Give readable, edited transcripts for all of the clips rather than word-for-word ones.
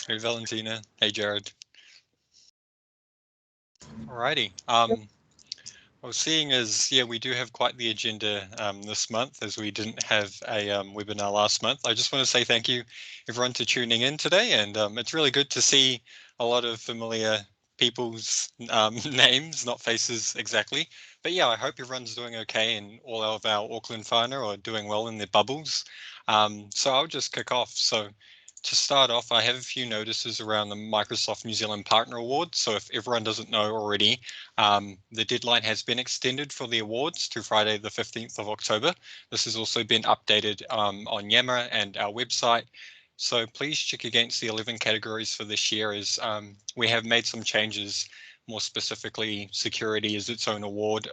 Hey, Valentina. Hey, Jared. Alrighty. I was seeing as, yeah, we do have quite the agenda this month, as we didn't have a webinar last month. I just want to say thank you, everyone, for tuning in today. And it's really good to see a lot of familiar people's names, not faces exactly. But yeah, I hope everyone's doing okay and all of our Auckland whānau are doing well in their bubbles. So I'll just kick off. So to start off, I have a few notices around the Microsoft New Zealand Partner Award. So if everyone doesn't know already, the deadline has been extended for the awards to Friday the 15th of October. This has also been updated on Yammer and our website. So please check against the 11 categories for this year, as we have made some changes. More specifically, security is its own award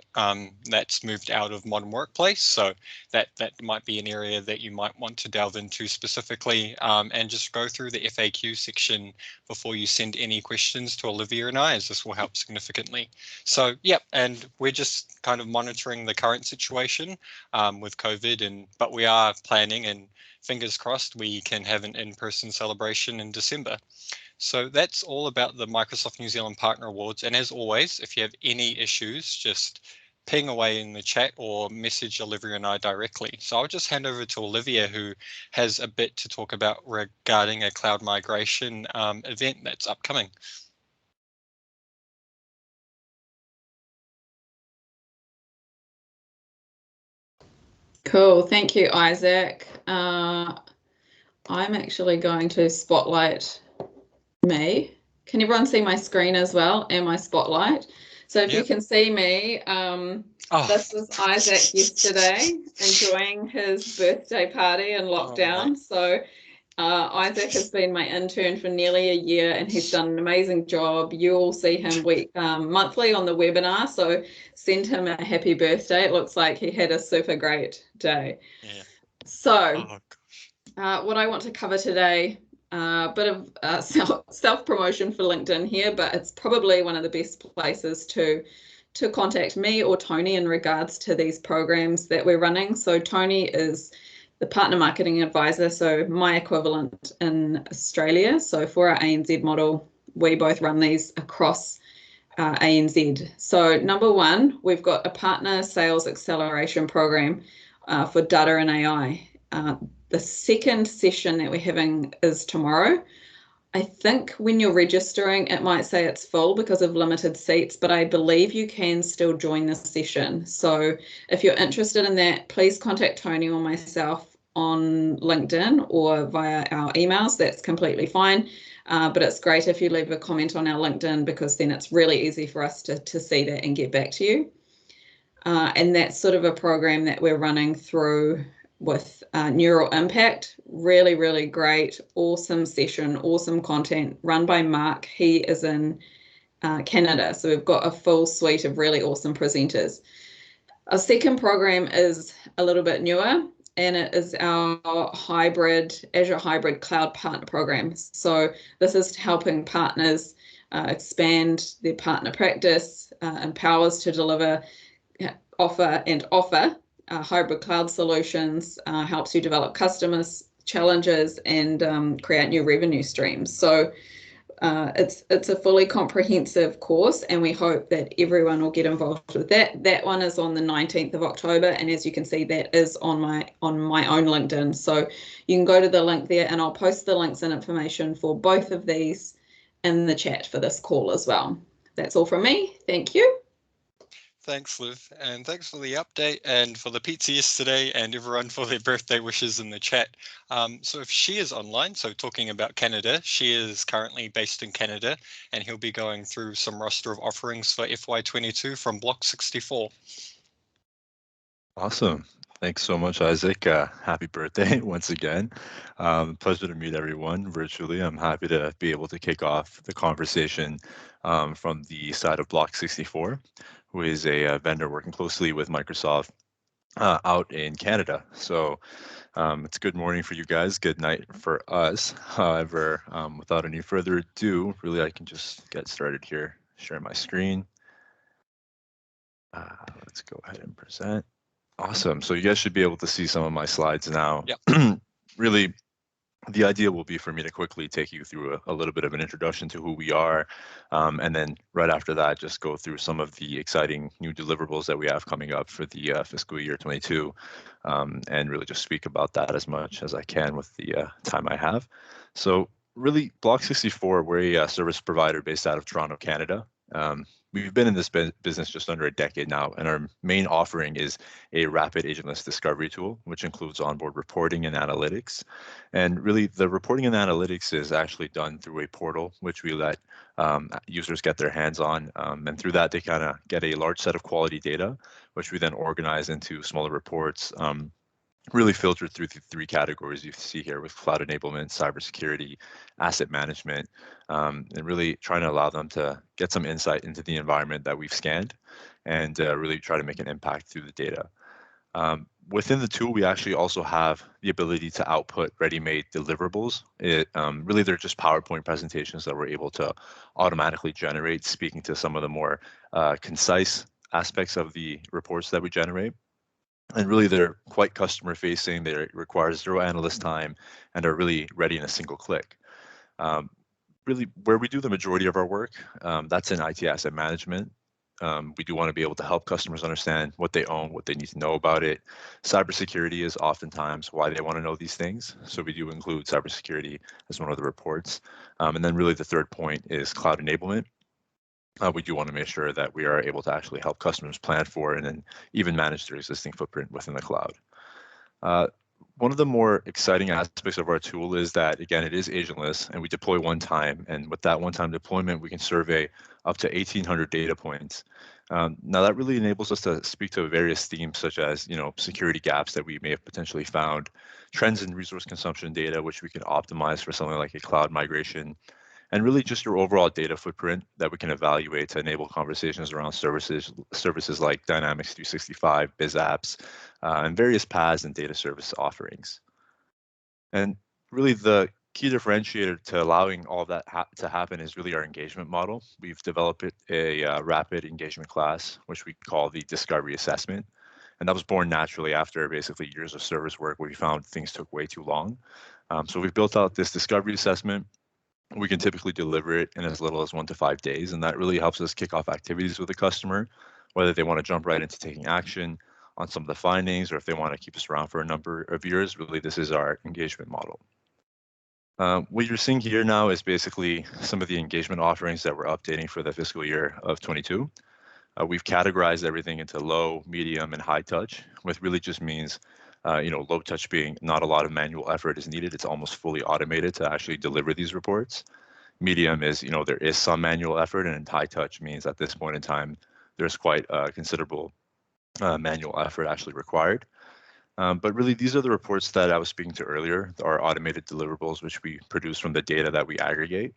that's moved out of modern workplace. So that might be an area that you might want to delve into specifically, and just go through the FAQ section before you send any questions to Olivia and I, as this will help significantly. So yeah, and we're just kind of monitoring the current situation with COVID, but we are planning, and fingers crossed we can have an in-person celebration in December. So that's all about the Microsoft New Zealand Partner Awards. And as always, if you have any issues, just ping away in the chat or message Olivia and I directly. So I'll just hand over to Olivia, who has a bit to talk about regarding a cloud migration event that's upcoming. Cool, thank you, Isaac. I'm actually going to spotlight me. Can everyone see my screen as well and my spotlight? So if you can see me, this was Isaac yesterday enjoying his birthday party in lockdown. So Isaac has been my intern for nearly a year and he's done an amazing job. You will see him monthly on the webinar, so send him a happy birthday. It looks like he had a super great day. Yeah. So what I want to cover today, a bit of self-promotion for LinkedIn here, but it's probably one of the best places to contact me or Tony in regards to these programs that we're running. So Tony is the partner marketing advisor, so my equivalent in Australia. So for our ANZ model, we both run these across ANZ. So number one, we've got a partner sales acceleration program for data and AI. The second session that we're having is tomorrow. I think when you're registering, it might say it's full because of limited seats, but I believe you can still join this session. So if you're interested in that, please contact Tony or myself on LinkedIn or via our emails. That's completely fine. But it's great if you leave a comment on our LinkedIn, because then it's really easy for us to see that and get back to you. And that's sort of a program that we're running through with Neural Impact. Really, really great, awesome session, awesome content run by Mark. He is in Canada. So we've got a full suite of really awesome presenters. Our second program is a little bit newer, and it is our Azure Hybrid Cloud Partner Program. So this is helping partners expand their partner practice, empowers to deliver, offer hybrid cloud solutions, helps you develop customers' challenges and create new revenue streams. So it's a fully comprehensive course, and we hope that everyone will get involved with that. That one is on the 19th of October, and as you can see, that is on my own LinkedIn. So you can go to the link there, and I'll post the links and information for both of these in the chat for this call as well. That's all from me. Thank you. Thanks, Liv, and thanks for the update and for the pizza yesterday and everyone for their birthday wishes in the chat. So if she is online, so talking about Canada, she is currently based in Canada and he'll be going through some roster of offerings for FY22 from Block 64. Awesome. Thanks so much, Isaac. Happy birthday once again. Pleasure to meet everyone virtually. I'm happy to be able to kick off the conversation from the side of Block 64, who is a vendor working closely with Microsoft out in Canada. So it's a good morning for you guys, good night for us. However, without any further ado, really I can just get started here, share my screen. Let's go ahead and present. Awesome. So you guys should be able to see some of my slides now. Yep. Really, the idea will be for me to quickly take you through a little bit of an introduction to who we are. And then right after that, just go through some of the exciting new deliverables that we have coming up for the fiscal year 22. And really just speak about that as much as I can with the time I have. So really, Block 64, we're a service provider based out of Toronto, Canada. We've been in this business just under a decade now, and our main offering is a rapid agentless discovery tool, which includes onboard reporting and analytics. And really, the reporting and analytics is actually done through a portal, which we let users get their hands on. And through that, they kind of get a large set of quality data, which we then organize into smaller reports. Really filtered through the three categories you see here with cloud enablement, cybersecurity, asset management, and really trying to allow them to get some insight into the environment that we've scanned and really try to make an impact through the data. Within the tool, we actually also have the ability to output ready-made deliverables. Really, they're just PowerPoint presentations that we're able to automatically generate, speaking to some of the more concise aspects of the reports that we generate. And really, they're quite customer facing. They require zero analyst time and are really ready in a single click. Really, where we do the majority of our work, that's in IT asset management. We do want to be able to help customers understand what they own, what they need to know about it. Cybersecurity is oftentimes why they want to know these things. So we do include cybersecurity as one of the reports. And then really the third point is cloud enablement. We do want to make sure that we are able to actually help customers plan for and then even manage their existing footprint within the cloud. One of the more exciting aspects of our tool is that, again, it is agentless and we deploy one time. And with that one-time deployment, we can survey up to 1,800 data points. Now, that really enables us to speak to various themes such as, security gaps that we may have potentially found, trends in resource consumption data, which we can optimize for something like a cloud migration, and really just your overall data footprint that we can evaluate to enable conversations around services like Dynamics 365, Biz Apps, and various PaaS and data service offerings. And really the key differentiator to allowing all of that to happen is really our engagement model. We've developed a rapid engagement class, which we call the discovery assessment. And that was born naturally after basically years of service work where we found things took way too long. So we've built out this discovery assessment. We can typically deliver it in as little as 1 to 5 days, and that really helps us kick off activities with the customer, whether they want to jump right into taking action on some of the findings or if they want to keep us around for a number of years. Really, this is our engagement model. What you're seeing here now is basically some of the engagement offerings that we're updating for the fiscal year of 22. We've categorized everything into low, medium, and high touch, which really just means low touch being not a lot of manual effort is needed. It's almost fully automated to actually deliver these reports. Medium is, there is some manual effort, and high touch means at this point in time, there's quite considerable manual effort actually required. But really, these are the reports that I was speaking to earlier, our automated deliverables, which we produce from the data that we aggregate.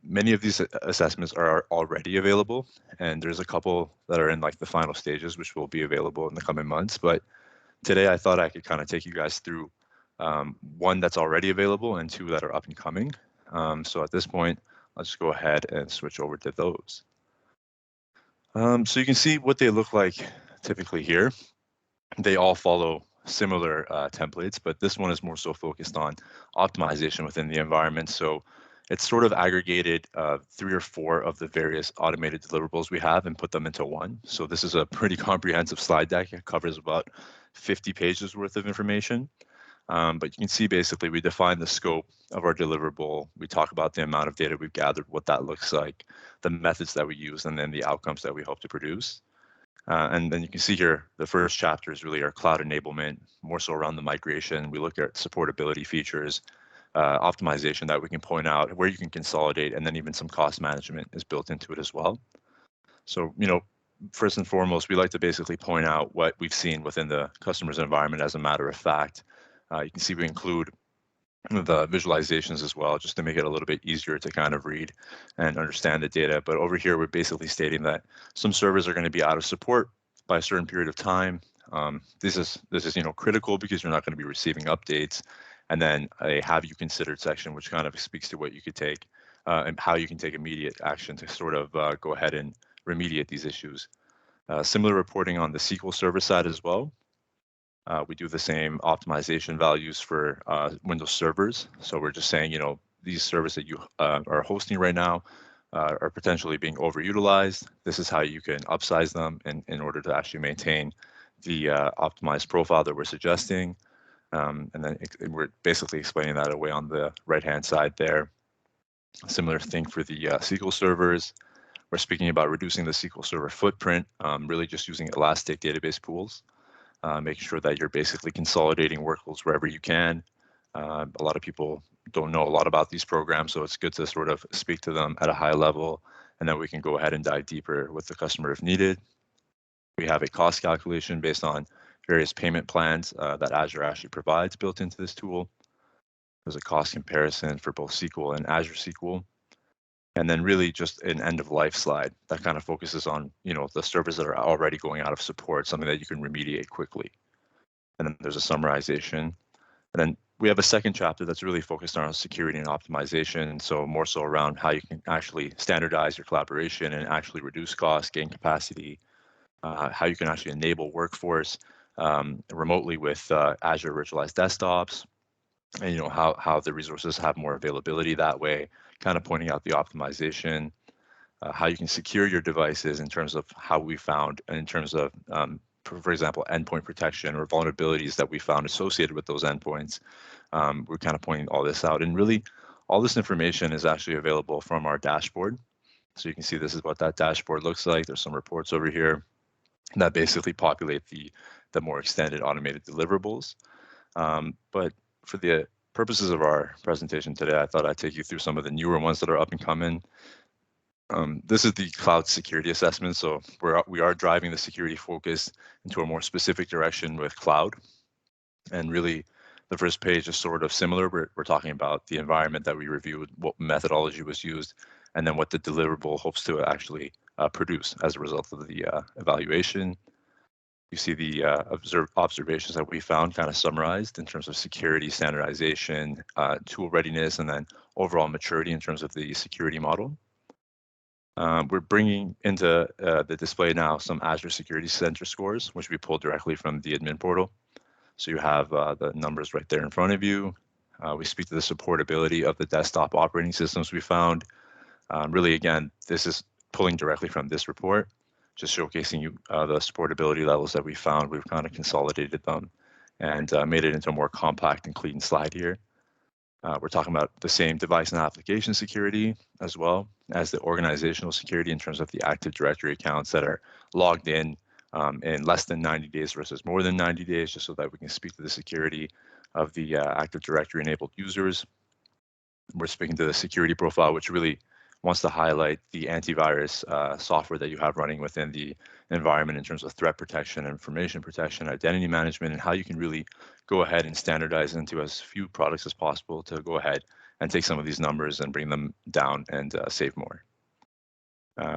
Many of these assessments are already available, and there's a couple that are in like the final stages, which will be available in the coming months. But today, I thought I could kind of take you guys through one that's already available and two that are up and coming. So at this point, let's just go ahead and switch over to those. So you can see what they look like typically here. They all follow similar templates, but this one is more so focused on optimization within the environment. So it's sort of aggregated 3 or 4 of the various automated deliverables we have and put them into one. So this is a pretty comprehensive slide deck. It covers about 50 pages worth of information. But you can see basically we define the scope of our deliverable. We talk about the amount of data we've gathered, what that looks like, the methods that we use, and then the outcomes that we hope to produce. And then you can see here, the first chapter is really our cloud enablement, more so around the migration. We look at supportability features, optimization that we can point out, where you can consolidate, and then even some cost management is built into it as well. So, first and foremost, we like to basically point out what we've seen within the customer's environment as a matter of fact. You can see we include the visualizations as well, just to make it a little bit easier to kind of read and understand the data. But over here, we're basically stating that some servers are going to be out of support by a certain period of time. This is critical because you're not going to be receiving updates. And then a have you considered section, which kind of speaks to what you could take and how you can take immediate action to sort of go ahead and remediate these issues. Similar reporting on the SQL Server side as well. We do the same optimization values for Windows servers. So we're just saying, these servers that you are hosting right now are potentially being overutilized. This is how you can upsize them in order to actually maintain the optimized profile that we're suggesting. And then we're basically explaining that away on the right-hand side there. Similar thing for the SQL servers. We're speaking about reducing the SQL Server footprint, really just using elastic database pools. Making sure that you're basically consolidating workloads wherever you can. A lot of people don't know a lot about these programs, so it's good to sort of speak to them at a high level, and then we can go ahead and dive deeper with the customer if needed. We have a cost calculation based on various payment plans that Azure actually provides built into this tool. There's a cost comparison for both SQL and Azure SQL. And then really just an end of life slide that kind of focuses on, the servers that are already going out of support, something that you can remediate quickly. And then there's a summarization. And then we have a second chapter that's really focused on security and optimization. So more so around how you can actually standardize your collaboration and actually reduce costs, gain capacity, how you can actually enable workforce remotely with Azure virtualized desktops, and how the resources have more availability that way, kind of pointing out the optimization, how you can secure your devices in terms of how we found, and in terms of, for example, endpoint protection or vulnerabilities that we found associated with those endpoints. We're kind of pointing all this out, and really all this information is actually available from our dashboard. So you can see this is what that dashboard looks like. There's some reports over here that basically populate the more extended automated deliverables. But for the purposes of our presentation today, I thought I'd take you through some of the newer ones that are up and coming. This is the cloud security assessment. So we are driving the security focus into a more specific direction with cloud. And really, the first page is sort of similar. We're talking about the environment that we reviewed, what methodology was used, and then what the deliverable hopes to actually produce as a result of the evaluation. You see the observations that we found kind of summarized in terms of security, standardization, tool readiness, and then overall maturity in terms of the security model. We're bringing into the display now some Azure Security Center scores, which we pulled directly from the admin portal. So you have the numbers right there in front of you. We speak to the supportability of the desktop operating systems we found. Really, again, this is pulling directly from this report, just showcasing you the supportability levels that we found. We've kind of consolidated them and made it into a more compact and clean slide here. We're talking about the same device and application security as well as the organizational security in terms of the Active Directory accounts that are logged in less than 90 days versus more than 90 days, just so that we can speak to the security of the Active Directory enabled users. We're speaking to the security profile, which really wants to highlight the antivirus software that you have running within the environment in terms of threat protection, information protection, identity management, and how you can really go ahead and standardize into as few products as possible to go ahead and take some of these numbers and bring them down and save more.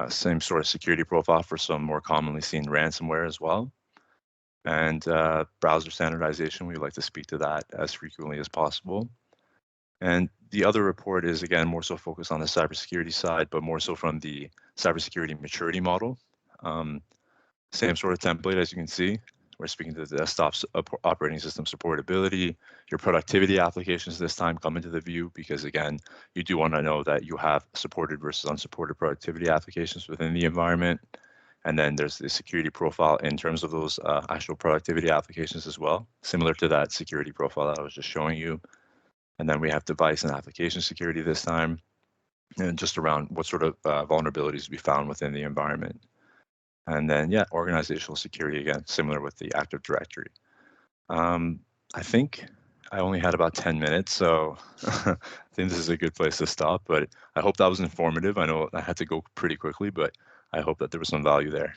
Same sort of security profile for some more commonly seen ransomware as well. And browser standardization, we like to speak to that as frequently as possible. And the other report is, again, more so focused on the cybersecurity side, but more so from the cybersecurity maturity model. Same sort of template, as you can see. We're speaking to the desktop operating system supportability. Your productivity applications this time come into the view because, again, you do want to know that you have supported versus unsupported productivity applications within the environment. And then there's the security profile in terms of those actual productivity applications as well, similar to that security profile that I was just showing you. And then we have device and application security this time, and just around what sort of vulnerabilities we found within the environment. And then, yeah, organizational security, again, similar with the Active Directory. I think I only had about 10 minutes, so I think this is a good place to stop, but I hope that was informative. I know I had to go pretty quickly, but I hope that there was some value there.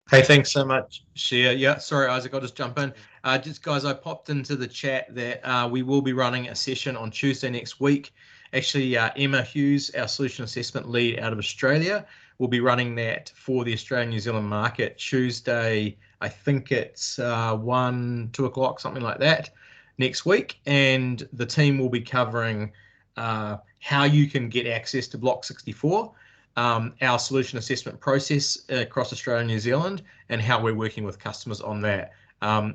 Hey, thanks so much, Shia. Yeah, sorry, Isaac, I'll just jump in. Just guys, I popped into the chat that we will be running a session on Tuesday next week. Actually, Emma Hughes, our solution assessment lead out of Australia, will be running that for the Australian-New Zealand market Tuesday. I think it's 1, 2 o'clock, something like that, next week. And the team will be covering how you can get access to Block 64. Our solution assessment process across Australia and New Zealand, and how we're working with customers on that.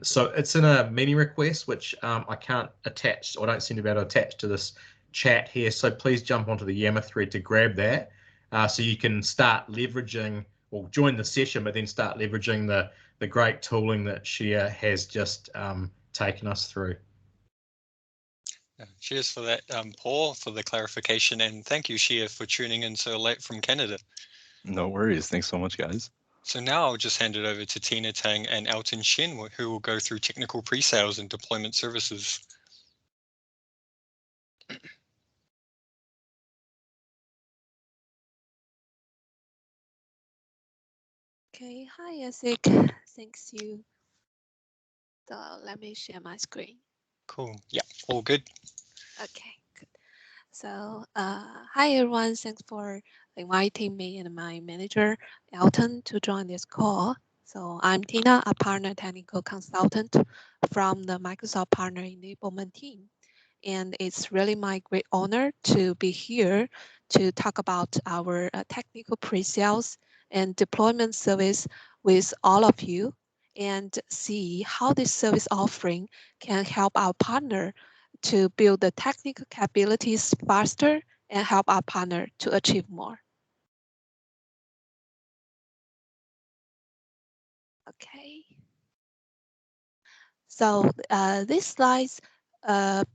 So it's in a meeting request, which I can't attach, or don't seem to be able to attach to this chat here. So please jump onto the Yammer thread to grab that, so you can start leveraging, or join the session, but then start leveraging the great tooling that Shia has just taken us through. Cheers for that, Paul, for the clarification, and thank you, Shia, for tuning in so late from Canada. No worries. Thanks so much, guys. So now I'll just hand it over to Tina Tang and Elton Shin, who will go through technical pre-sales and deployment services. Okay, hi Isaac, thanks you. So let me share my screen. Cool, yeah, all good. Okay, good. So hi everyone, thanks for inviting me and my manager, Elton, to join this call. So I'm Tina, a partner technical consultant from the Microsoft Partner Enablement team. And it's really my great honor to be here to talk about our technical pre-sales and deployment service with all of you, and see how this service offering can help our partner to build the technical capabilities faster and help our partner to achieve more. Okay. So this slide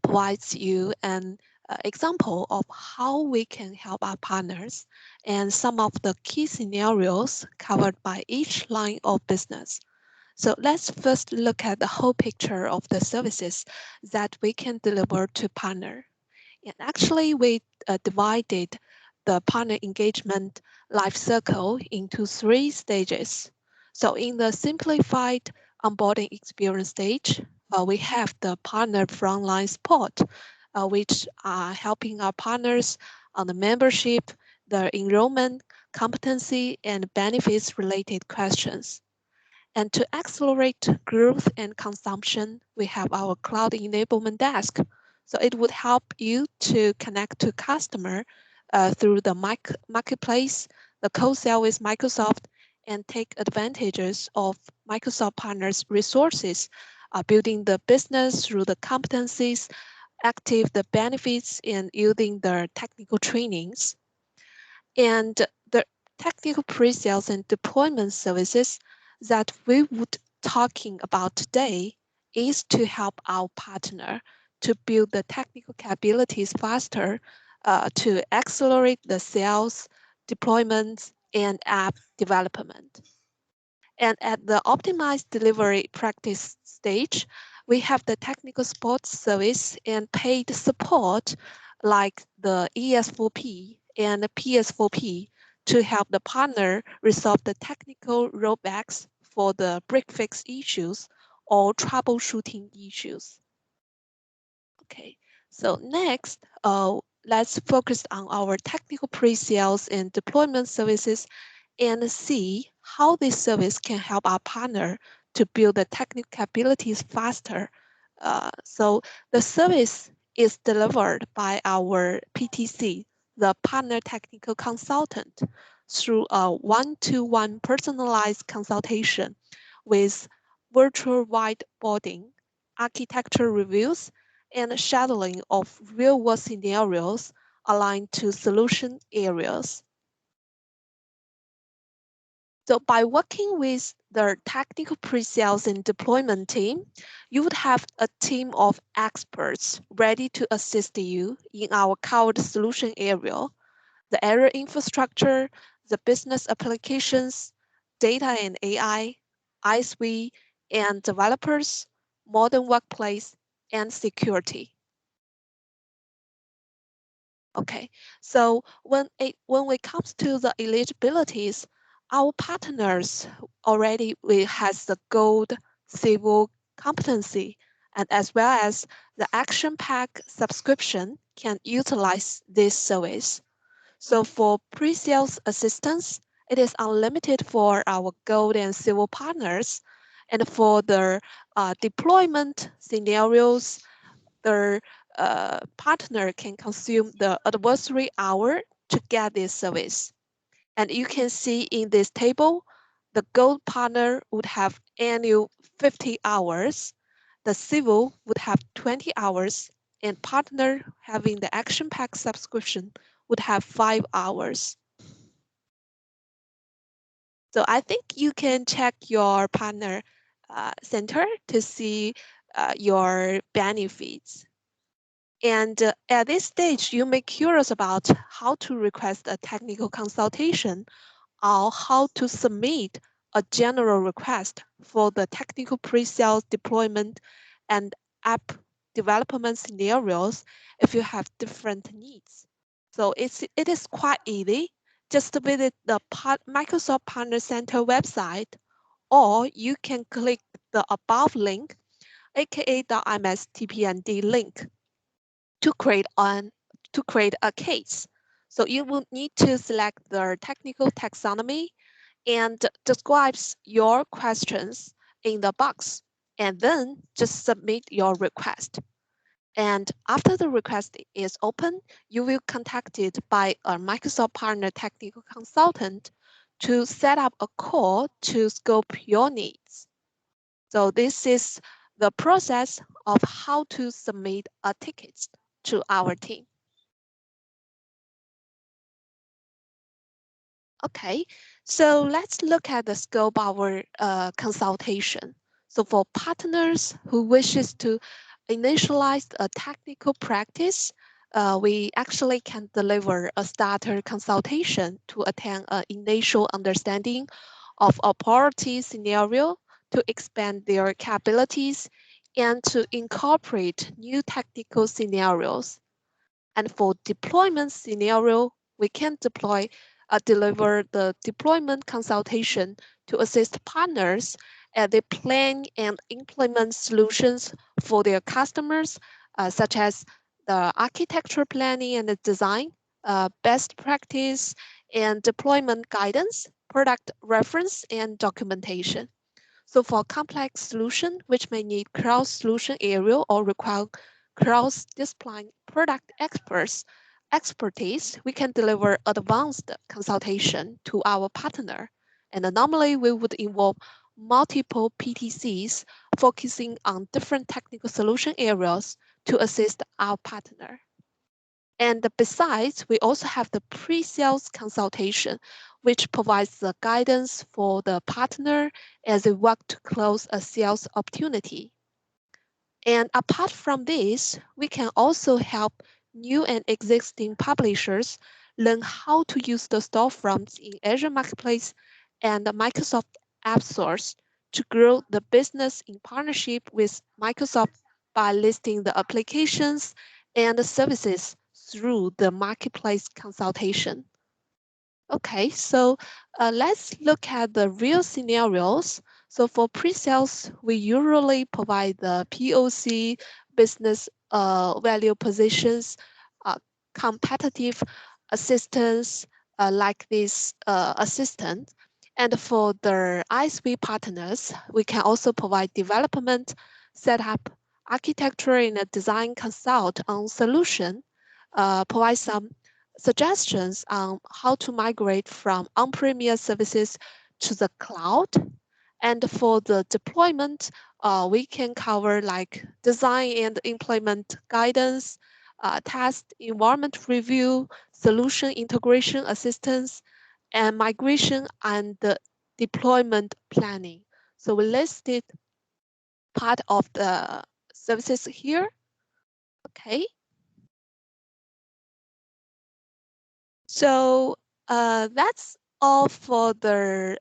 provides you an example of how we can help our partners and some of the key scenarios covered by each line of business. So let's first look at the whole picture of the services that we can deliver to partner. And actually, we divided the partner engagement life cycle into 3 stages. So in the simplified onboarding experience stage, we have the partner frontline support, which are helping our partners on the membership, the enrollment, competency, and benefits related questions. And to accelerate growth and consumption, we have our cloud enablement desk. So it would help you to connect to customer through the marketplace, the co-sell with Microsoft, and take advantages of Microsoft partners' resources, building the business through the competencies, active the benefits, and using the technical trainings. And the technical pre-sales and deployment services that we would talking about today is to help our partner to build the technical capabilities faster, to accelerate the sales, deployments, and app development. And at the optimized delivery practice stage, we have the technical support service and paid support like the ES4P and the PS4P to help the partner resolve the technical rollbacks for the break fix issues or troubleshooting issues. Okay, so next, let's focus on our technical pre-sales and deployment services and see how this service can help our partner to build the technical capabilities faster. So the service is delivered by our PTC, the partner technical consultant, through a one-to-one personalized consultation with virtual whiteboarding, architecture reviews, and shadowing of real-world scenarios aligned to solution areas. So by working with the technical pre-sales and deployment team, you would have a team of experts ready to assist you in our covered solution area, the area infrastructure, the business applications, data and AI, ISV, and developers, modern workplace, and security. Okay, so when it comes to the eligibilities, our partners already has the gold, civil competency, and as well as the action pack subscription can utilize this service. So for pre-sales assistance, it is unlimited for our gold and silver partners, and for the deployment scenarios, the partner can consume the advisory hour to get this service. And you can see in this table, the gold partner would have annual 50 hours, the civil would have 20 hours, and partner having the action pack subscription would have 5 hours. So I think you can check your partner center to see your benefits. And at this stage, you may be curious about how to request a technical consultation or how to submit a general request for the technical pre-sales deployment and app development scenarios if you have different needs. So it is quite easy. Just visit the Microsoft Partner Center website, or you can click the above link, aka the MSTPND link, to create a case. So you will need to select the technical taxonomy and describes your questions in the box, and then just submit your request. And after the request is open, you will be contacted by a Microsoft Partner Technical Consultant to set up a call to scope your needs. So this is the process of how to submit a ticket to our team. Okay, so let's look at the scope of our consultation. So for partners who wishes to initialize a technical practice, we actually can deliver a starter consultation to attain an initial understanding of a priority scenario, to expand their capabilities, and to incorporate new technical scenarios. And for deployment scenario, we can deliver the deployment consultation to assist partners as they plan and implement solutions for their customers, such as the architecture planning and the design, best practice and deployment guidance, product reference, and documentation. So for complex solution, which may need cross-solution area or require cross-discipline product expertise, we can deliver advanced consultation to our partner. And normally we would involve multiple PTCs focusing on different technical solution areas to assist our partner. And besides, we also have the pre-sales consultation, which provides the guidance for the partner as they work to close a sales opportunity. And apart from this, we can also help new and existing publishers learn how to use the storefronts in Azure Marketplace and the Microsoft App Stores to grow the business in partnership with Microsoft by listing the applications and the services through the marketplace consultation. Okay, so let's look at the real scenarios. So for pre-sales, we usually provide the POC, business value positions, competitive assistance like this assistant. And for the ISV partners, we can also provide development, setup, architecture, and a design consult on solution, provide some suggestions on how to migrate from on-premise services to the cloud. And for the deployment, we can cover like design and implement guidance, test environment review, solution integration assistance, and migration and deployment planning. So we listed part of the services here. Okay. So that's all for the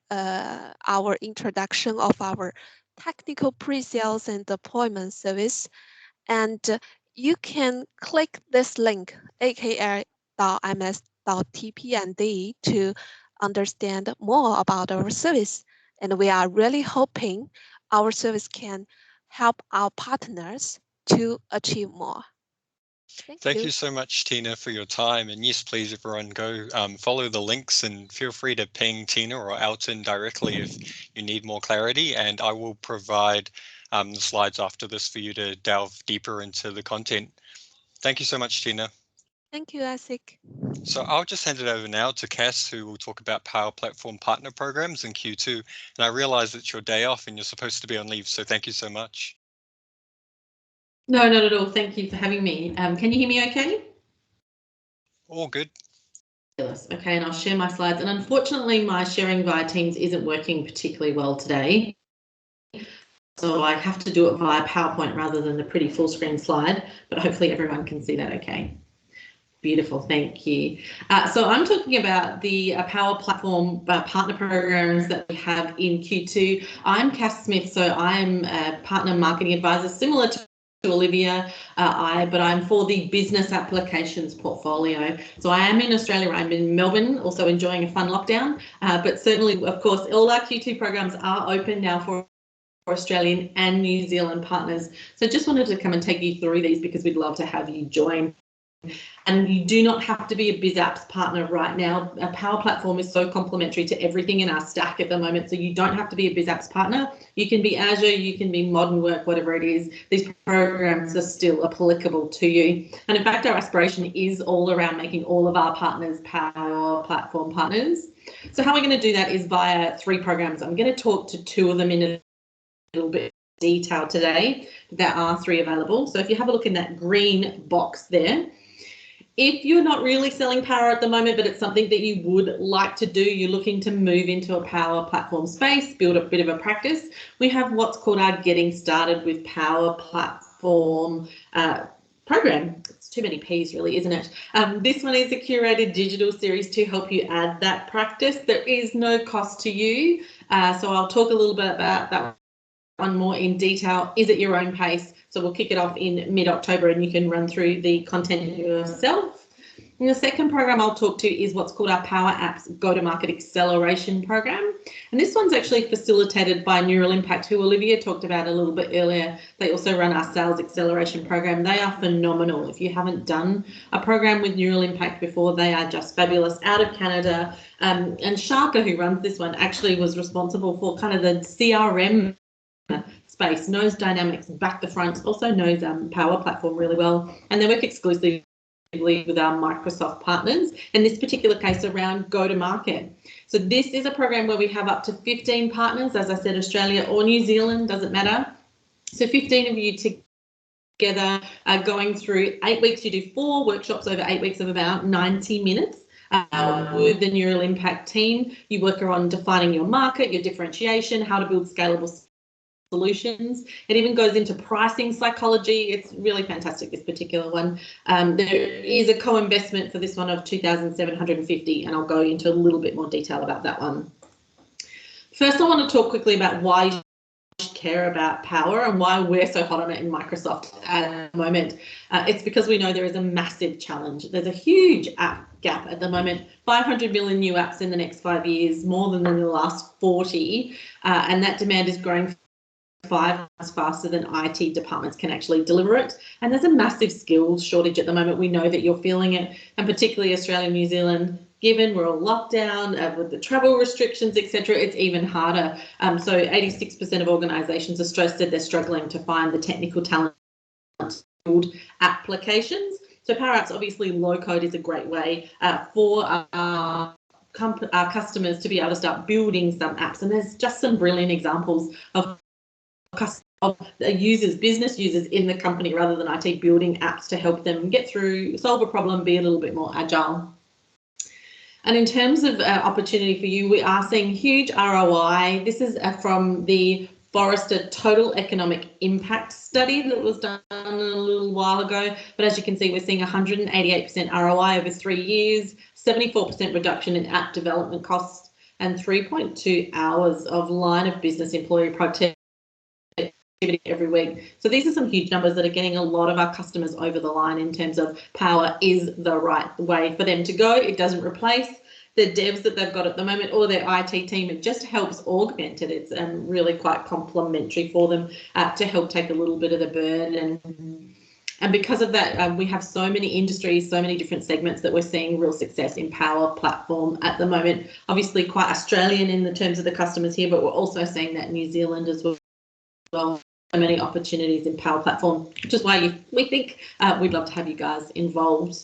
our introduction of our technical pre-sales and deployment service. And you can click this link, aka.ms.tpnd, to understand more about our service. And we are really hoping our service can help our partners to achieve more. Thank you so much, Tina, for your time. And yes, please, everyone, go follow the links and feel free to ping Tina or Alton directly if you need more clarity. And I will provide the slides after this for you to delve deeper into the content. Thank you so much, Tina. Thank you, Isaac. So I'll just hand it over now to Cass, who will talk about Power Platform partner programs in Q2. And I realize it's your day off and you're supposed to be on leave, so thank you so much. No, not at all. Thank you for having me. Can you hear me okay? All good. Okay, and I'll share my slides. And unfortunately, my sharing via Teams isn't working particularly well today. So I have to do it via PowerPoint rather than the pretty full screen slide, but hopefully everyone can see that okay. Beautiful, thank you. So I'm talking about the Power Platform partner programs that we have in Q2. I'm Cass Smith, so I'm a partner marketing advisor similar to Olivia, but I'm for the business applications portfolio. So I am in Australia, I'm in Melbourne, also enjoying a fun lockdown, but certainly, of course, all our Q2 programs are open now for Australian and New Zealand partners. So just wanted to come and take you through these because we'd love to have you join. And you do not have to be a BizApps partner right now. A Power Platform is so complementary to everything in our stack at the moment, so you don't have to be a BizApps partner. You can be Azure, you can be Modern Work, whatever it is. These programs are still applicable to you. And in fact, our aspiration is all around making all of our partners Power Platform partners. So how we're going to do that is via 3 programs. I'm going to talk to 2 of them in a little bit of detail today. There are 3 available. So if you have a look in that green box there, if you're not really selling power at the moment, but it's something that you would like to do, you're looking to move into a Power Platform space, build a bit of a practice, we have what's called our Getting Started with Power Platform program. It's too many P's really, isn't it? This one is a curated digital series to help you add that practice. There is no cost to you. So I'll talk a little bit about that one more in detail. Is at your own pace. So we'll kick it off in mid-October and you can run through the content yourself. And the second program I'll talk to is what's called our Power Apps Go-to-Market Acceleration program. And this one's actually facilitated by Neural Impact, who Olivia talked about a little bit earlier. They also run our Sales Acceleration program. They are phenomenal. If you haven't done a program with Neural Impact before, they are just fabulous. Out of Canada, and Shaka, who runs this one, actually was responsible for kind of the CRM space, knows Dynamics back to front, also knows Power Platform really well, and they work exclusively with our Microsoft partners, in this particular case around go-to-market. So this is a program where we have up to 15 partners, as I said, Australia or New Zealand, doesn't matter. So 15 of you together going through 8 weeks. You do 4 workshops over 8 weeks of about 90 minutes. With the Neural Impact team, you work on defining your market, your differentiation, how to build scalable solutions. It even goes into pricing psychology. It's really fantastic, this particular one. There is a co-investment for this one of $2,750, and I'll go into a little bit more detail about that one. First, I want to talk quickly about why you should care about Power and why we're so hot on it in Microsoft at the moment. It's because we know there is a massive challenge. There's a huge app gap at the moment, 500 million new apps in the next 5 years, more than in the last 40, and that demand is growing 5 times faster than IT departments can actually deliver it. And there's a massive skills shortage at the moment. We know that you're feeling it, and particularly Australia and New Zealand, given we're all locked down with the travel restrictions, etc., it's even harder. So 86% of organisations are stressed that they're struggling to find the technical talent to build applications. So Power Apps, obviously low code is a great way for our customers to be able to start building some apps. And there's just some brilliant examples of users, business users in the company rather than IT building apps to help them get through, solve a problem, be a little bit more agile. And in terms of opportunity for you, we are seeing huge ROI. This is from the Forrester Total Economic Impact study that was done a little while ago. But as you can see, we're seeing 188% ROI over 3 years, 74% reduction in app development costs, and 3.2 hours of line of business employee productivity every week. So these are some huge numbers that are getting a lot of our customers over the line in terms of Power is the right way for them to go. It doesn't replace the devs that they've got at the moment or their IT team. It just helps augment it. It's really quite complementary for them to help take a little bit of the burden. And because of that, we have so many industries, so many different segments that we're seeing real success in Power Platform at the moment. Obviously quite Australian in the terms of the customers here, but we're also seeing that New Zealand as well. So many opportunities in Power Platform, which is why we think we'd love to have you guys involved.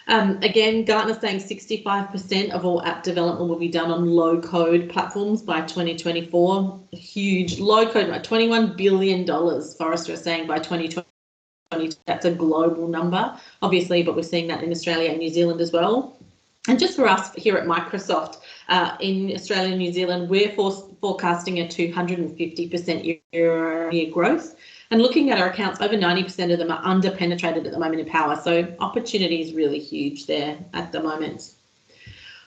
Again, Gartner's saying 65% of all app development will be done on low-code platforms by 2024. Huge low-code, $21 billion, Forrester is saying, by 2020. That's a global number, obviously, but we're seeing that in Australia and New Zealand as well. And just for us here at Microsoft, in Australia and New Zealand, we're forecasting a 250% year-on-year growth. And looking at our accounts, over 90% of them are under-penetrated at the moment in Power. So opportunity is really huge there at the moment.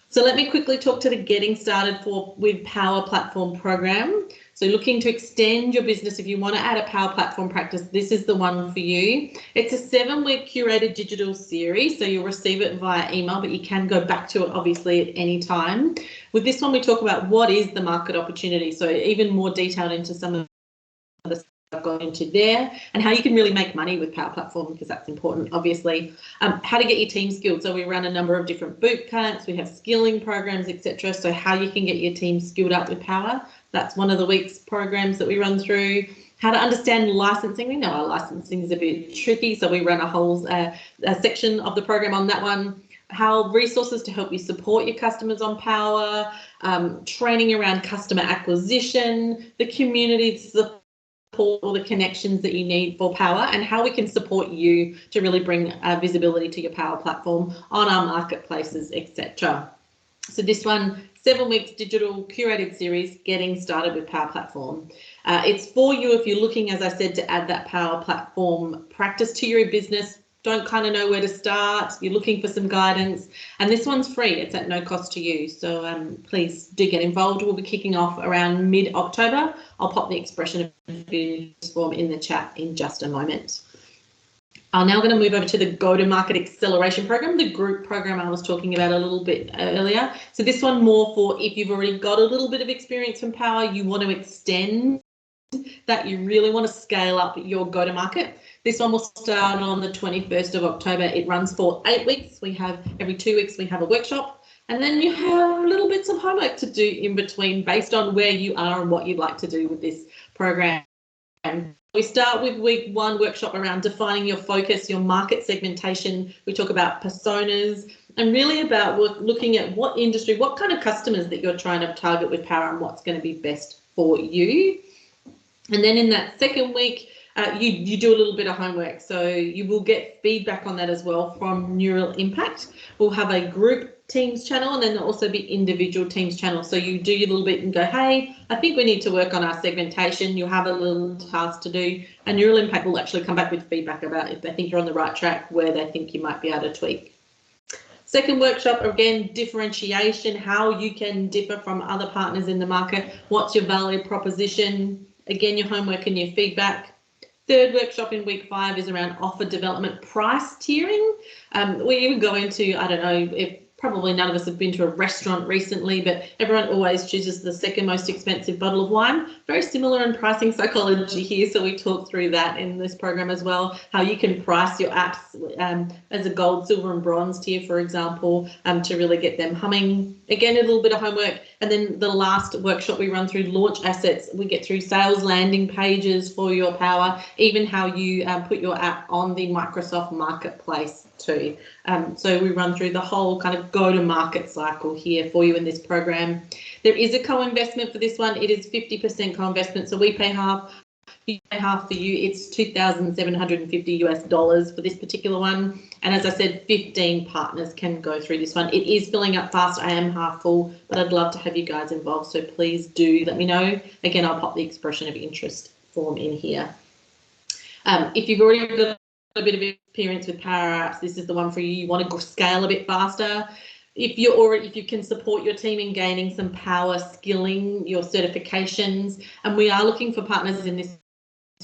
So let me quickly talk to the Getting Started with Power Platform program. So looking to extend your business, if you want to add a Power Platform practice, this is the one for you. It's a 7-week curated digital series, so you'll receive it via email, but you can go back to it obviously at any time. With this one, we talk about what is the market opportunity, so even more detailed into some of the stuff I've gone into there, and how you can really make money with Power Platform, because that's important, obviously. How to get your team skilled. So we run a number of different boot camps, we have skilling programs, etc. So how you can get your team skilled up with Power. That's one of the week's programs that we run through. How to understand licensing. We know our licensing is a bit tricky, so we run a whole a section of the program on that one. How resources to help you support your customers on Power, training around customer acquisition, the community support, all the connections that you need for Power, and how we can support you to really bring visibility to your Power Platform on our marketplaces, etc. So this one, 7 weeks digital curated series, Getting Started with Power Platform. It's for you if you're looking, as I said, to add that Power Platform practice to your business, don't kind of know where to start, you're looking for some guidance, and this one's free. It's at no cost to you. So please do get involved. We'll be kicking off around mid-October. I'll pop the expression of form in the chat in just a moment. I'm now going to move over to the Go-to-Market Acceleration program, the group program I was talking about a little bit earlier. So this one more for if you've already got a little bit of experience from Power, you want to extend that, you really want to scale up your go-to-market. This one will start on the 21st of October. It runs for 8 weeks. We have every 2 weeks we have a workshop, and then you have little bits of homework to do in between based on where you are and what you'd like to do with this program. We start with week 1 workshop around defining your focus, your market segmentation. We talk about personas and really about looking at what industry, what kind of customers that you're trying to target with Power and what's going to be best for you. And then in that second week, you do a little bit of homework. So you will get feedback on that as well from Neural Impact. We'll have a group Teams channel, and then there'll also be individual Teams channels. So you do your little bit and go, hey, I think we need to work on our segmentation. You'll have a little task to do, and Neural Impact will actually come back with feedback about if they think you're on the right track, where they think you might be able to tweak. Second workshop, again, differentiation, how you can differ from other partners in the market. What's your value proposition? Again, your homework and your feedback. Third workshop in week 5 is around offer development, price tiering. We even go into, I don't know, if probably none of us have been to a restaurant recently, but everyone always chooses the second most expensive bottle of wine. Very similar in pricing psychology here, so we talk through that in this program as well, how you can price your apps as a gold, silver and bronze tier, for example, to really get them humming. Again, a little bit of homework. And then the last workshop we run through launch assets. We get through sales landing pages for your Power, even how you put your app on the Microsoft Marketplace too. So we run through the whole kind of go-to-market cycle here for you in this program. There is a co-investment for this one. It is 50% co-investment, so we pay half. You pay half for you. It's $2,750 US for this particular one. And as I said, 15 partners can go through this one. It is filling up fast. I am half full, but I'd love to have you guys involved. So please do let me know. Again, I'll pop the expression of interest form in here. If you've already got a bit of experience with Power Apps, this is the one for you. You want to scale a bit faster. if you can support your team in gaining some power skilling, your certifications, and we are looking for partners in this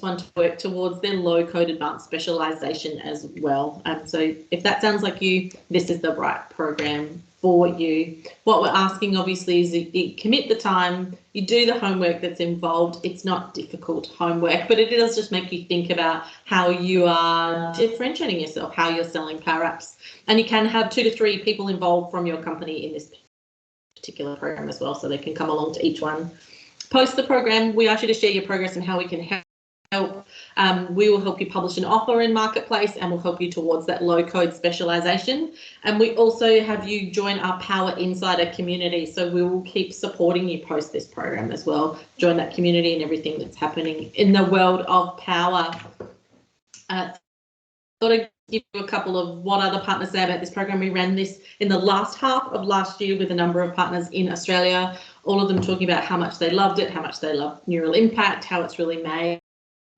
one to work towards their low-code advanced specialization as well. So if that sounds like you, this is the right program for you. What we're asking obviously is you commit the time, you do the homework that's involved. It's not difficult homework, but it does just make you think about how you are differentiating yourself, how you're selling Power Apps. And you can have 2 to 3 people involved from your company in this particular program as well, so they can come along to each one. Post the program, we ask you to share your progress and how we can help. We will help you publish an offer in Marketplace, and we'll help you towards that low-code specialization. And we also have you join our Power Insider community, so we will keep supporting you post this program as well. Join that community and everything that's happening in the world of power. Thought I'd give you a couple of what other partners say about this program. We ran this in the last half of last year with a number of partners in Australia, all of them talking about how much they loved it, how much they love Neural Impact, how it's really made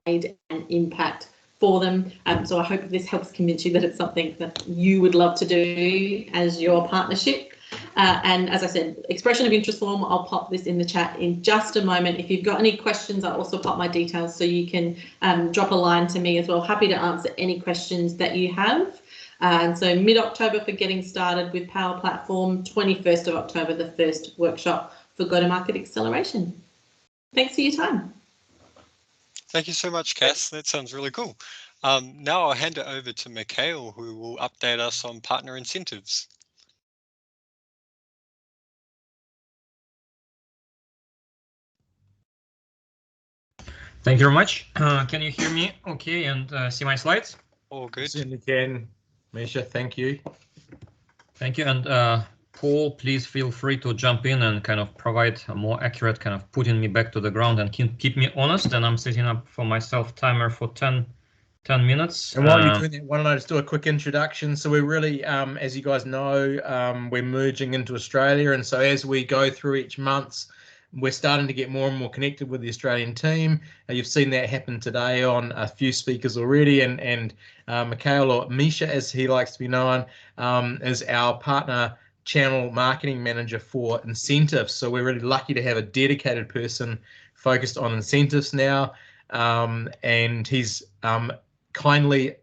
an impact for them. So I hope this helps convince you that it's something that you would love to do as your partnership. And as I said, expression of interest form, I'll pop this in the chat in just a moment. If you've got any questions, I'll also pop my details so you can drop a line to me as well. Happy to answer any questions that you have. And so mid-October for getting started with Power Platform, 21st of October, the first workshop for Go-to-Market Acceleration. Thanks for your time. Thank you so much, Cass. That sounds really cool. Now I'll hand it over to Mikhail, who will update us on partner incentives. Thank you very much. Can you hear me okay and see my slides? All good. Certainly can. Misha, thank you. Thank you. And Paul, please feel free to jump in and kind of provide a more accurate kind of putting me back to the ground and keep me honest. And I'm setting up for myself timer for 10 minutes. And while you're doing that, why don't I just do a quick introduction? So we're really, as you guys know, we're merging into Australia. And so as we go through each month, we're starting to get more and more connected with the Australian team. You've seen that happen today on a few speakers already. And Mikhail, or Misha as he likes to be known, is our partner channel marketing manager for incentives. So we're really lucky to have a dedicated person focused on incentives now. And he's kindly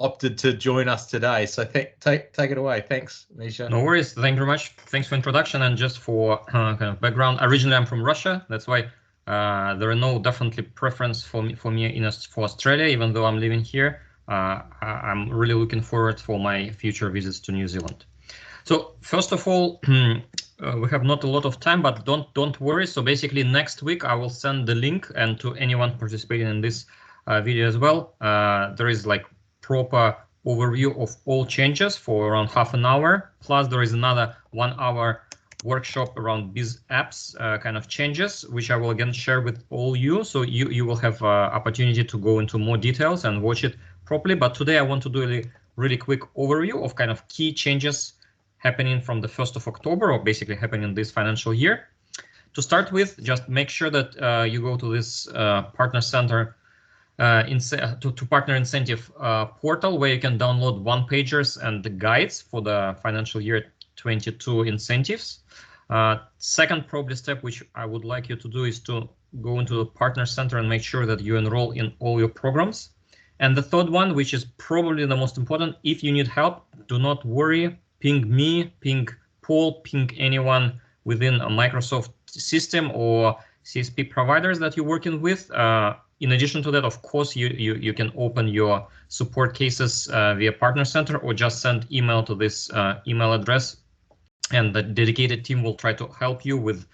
opted to join us today. So take it away. Thanks, Misha. No worries. Thank you very much. Thanks for introduction. And just for kind of background, originally I'm from Russia. That's why there are no definitely preference for me for Australia, even though I'm living here. I'm really looking forward for my future visits to New Zealand. So first of all, we have not a lot of time, but don't worry. So basically next week I will send the link, and to anyone participating in this video as well, there is like proper overview of all changes for around half an hour. Plus there is another 1 hour workshop around biz apps kind of changes, which I will again share with all you. So you will have opportunity to go into more details and watch it properly. But today I want to do a really quick overview of kind of key changes happening from the 1st of October, or basically happening in this financial year. To start with, just make sure that you go to this Partner Center to Partner Incentive portal, where you can download one-pagers and the guides for the financial year 22 incentives. Second probably step, which I would like you to do, is to go into the Partner Center and make sure that you enroll in all your programs. And the third one, which is probably the most important, if you need help, do not worry. Ping me, ping Paul, ping anyone within a Microsoft system or CSP providers that you're working with. In addition to that, of course, you can open your support cases via Partner Center, or just send email to this email address, and the dedicated team will try to help you with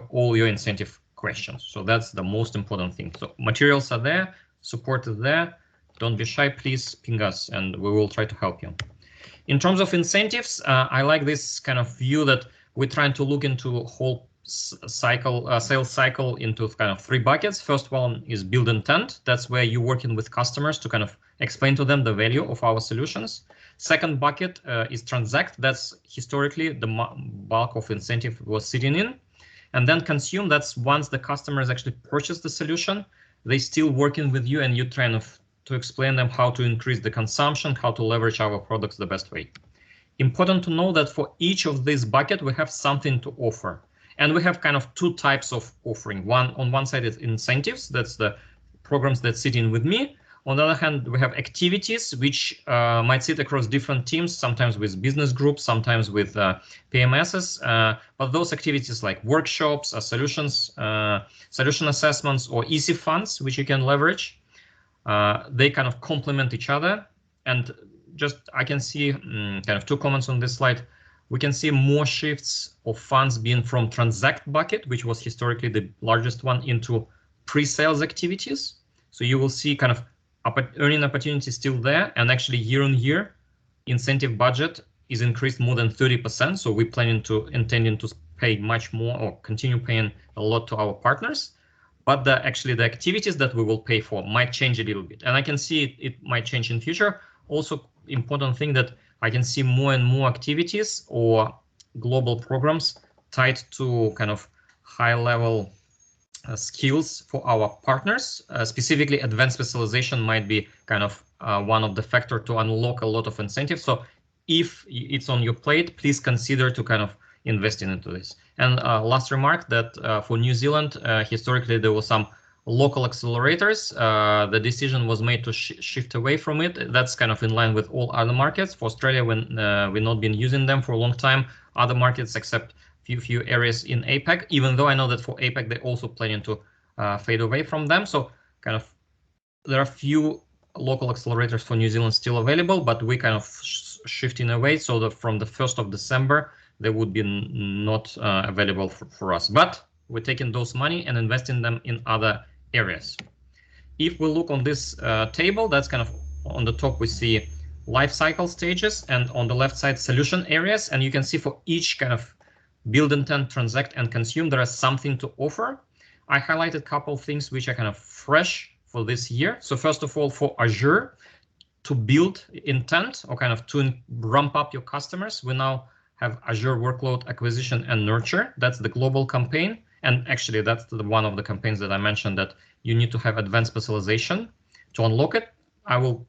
all your incentive questions. So that's the most important thing. So materials are there, support is there. Don't be shy, please ping us and we will try to help you. In terms of incentives, I like this kind of view that we're trying to look into whole cycle, sales cycle into kind of 3 buckets. First one is build intent. That's where you're working with customers to kind of explain to them the value of our solutions. Second bucket is transact. That's historically the bulk of incentive was sitting in. And then consume, that's once the customers actually purchase the solution, they still working with you and you're trying to explain them how to increase the consumption, how to leverage our products the best way. important to know that for each of these buckets, we have something to offer. And we have kind of two types of offering. On one side is incentives. That's the programs that sit in with me. On the other hand, we have activities which might sit across different teams, sometimes with business groups, sometimes with PMSs. But those activities like workshops, solution assessments, or easy funds, which you can leverage, they kind of complement each other. And just I can see kind of two comments on this slide. We can see more shifts of funds being from transact bucket, which was historically the largest one, into pre-sales activities. So you will see kind of earning opportunities still there, and actually year on year, incentive budget is increased more than 30%. So we're intending to pay much more or continue paying a lot to our partners. But actually the activities that we will pay for might change a little bit, and I can see it might change in future. Also, important thing that I can see more and more activities or global programs tied to kind of high level skills for our partners. Specifically, advanced specialization might be kind of one of the factors to unlock a lot of incentives. So if it's on your plate, please consider to kind of investing into this. And last remark that for New Zealand, historically there was some local accelerators. The decision was made to shift away from it. That's kind of in line with all other markets. For Australia, when we've not been using them for a long time, other markets except few areas in APAC, even though I know that for APAC they're also planning to fade away from them. So kind of there are few local accelerators for New Zealand still available, but we kind of shifting away so that from the 1st of December they would be not available for us. But we're taking those money and investing them in other areas. If we look on this table, that's kind of on the top we see life cycle stages, and on the left side solution areas, and you can see for each kind of build, intent, transact, and consume, there is something to offer. I highlighted a couple of things which are kind of fresh for this year. So first of all, for Azure, to build intent or kind of to ramp up your customers, we now have Azure Workload Acquisition and Nurture. That's the global campaign. And actually, that's one of the campaigns that I mentioned that you need to have advanced specialization to unlock it. I will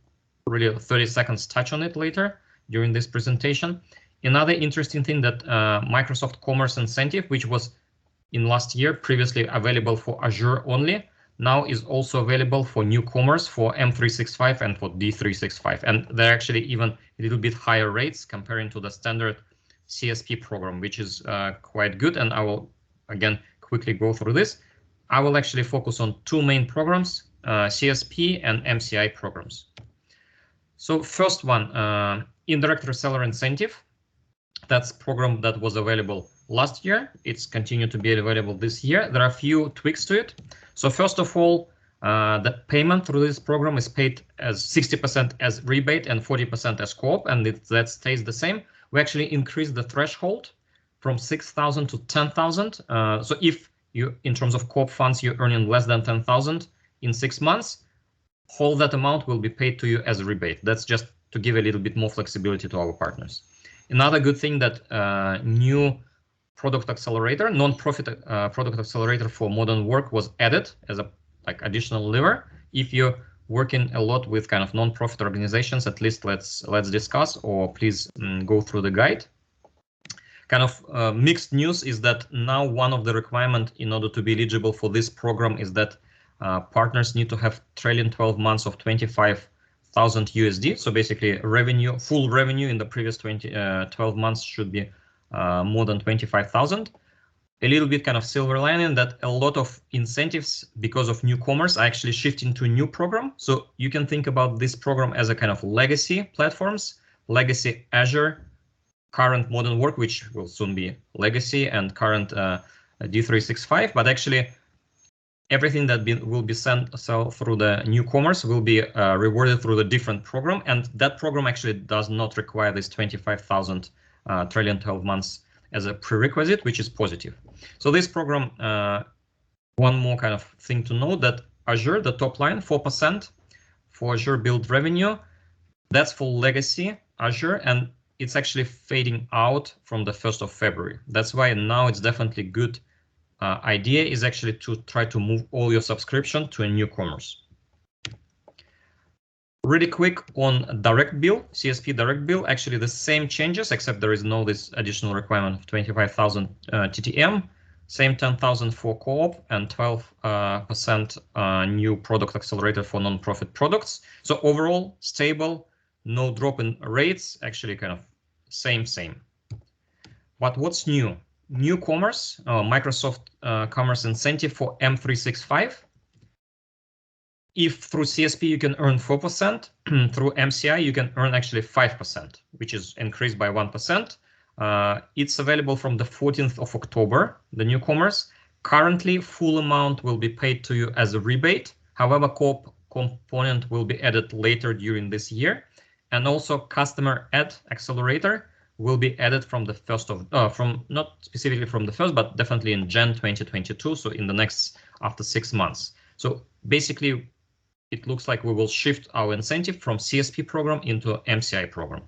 really 30 seconds touch on it later during this presentation. Another interesting thing that Microsoft Commerce Incentive, which was in last year previously available for Azure only, now is also available for newcomers for M365 and for D365. And they're actually even a little bit higher rates comparing to the standard CSP program, which is quite good. And I will, again, quickly go through this. I will actually focus on two main programs, CSP and MCI programs. So first one, Indirect Reseller Incentive. That's a program that was available last year. It's continued to be available this year. There are a few tweaks to it. So first of all, the payment through this program is paid as 60% as rebate and 40% as co-op, and that stays the same. We actually increased the threshold from 6,000 to 10,000. So if you, in terms of co-op funds, you're earning less than 10,000 in 6 months, all that amount will be paid to you as a rebate. That's just to give a little bit more flexibility to our partners. Another good thing that new product accelerator, non-profit product accelerator for modern work was added as a additional lever. If you're working a lot with kind of non-profit organizations, at least let's discuss, or please go through the guide. Kind of mixed news is that now one of the requirements in order to be eligible for this program is that partners need to have trailing 12 months of 25,000 USD. So basically revenue, full revenue in the previous 12 months should be more than 25,000. A little bit kind of silver lining that a lot of incentives because of newcomers are actually shifting to a new program. So you can think about this program as a kind of legacy platforms, legacy Azure, current modern work, which will soon be legacy, and current D365. But actually everything that will be sent through the newcomers will be rewarded through the different program. And that program actually does not require this 25,000 trailing 12 months as a prerequisite, which is positive. So this program, one more kind of thing to note, that Azure, the top line, 4% for Azure build revenue, that's for legacy Azure, and it's actually fading out from the 1st of February. That's why now it's definitely good idea is actually to try to move all your subscription to a newcomers. Really quick on direct bill, CSP direct bill, actually the same changes, except there is no this additional requirement of 25,000 TTM, same 10,000 for co-op and 12% new product accelerator for non-profit products. So overall stable, no drop in rates, actually kind of same. But what's new? New commerce, Microsoft Commerce Incentive for M365. If through CSP you can earn 4%, through MCI you can earn actually 5%, which is increased by 1%. It's available from the 14th of October, the new commerce. Currently, full amount will be paid to you as a rebate. However, co-op component will be added later during this year. And also customer add accelerator will be added from the first of, not specifically from the first, but definitely in Jan 2022. So in the next, after 6 months. So basically, it looks like we will shift our incentive from CSP program into MCI program.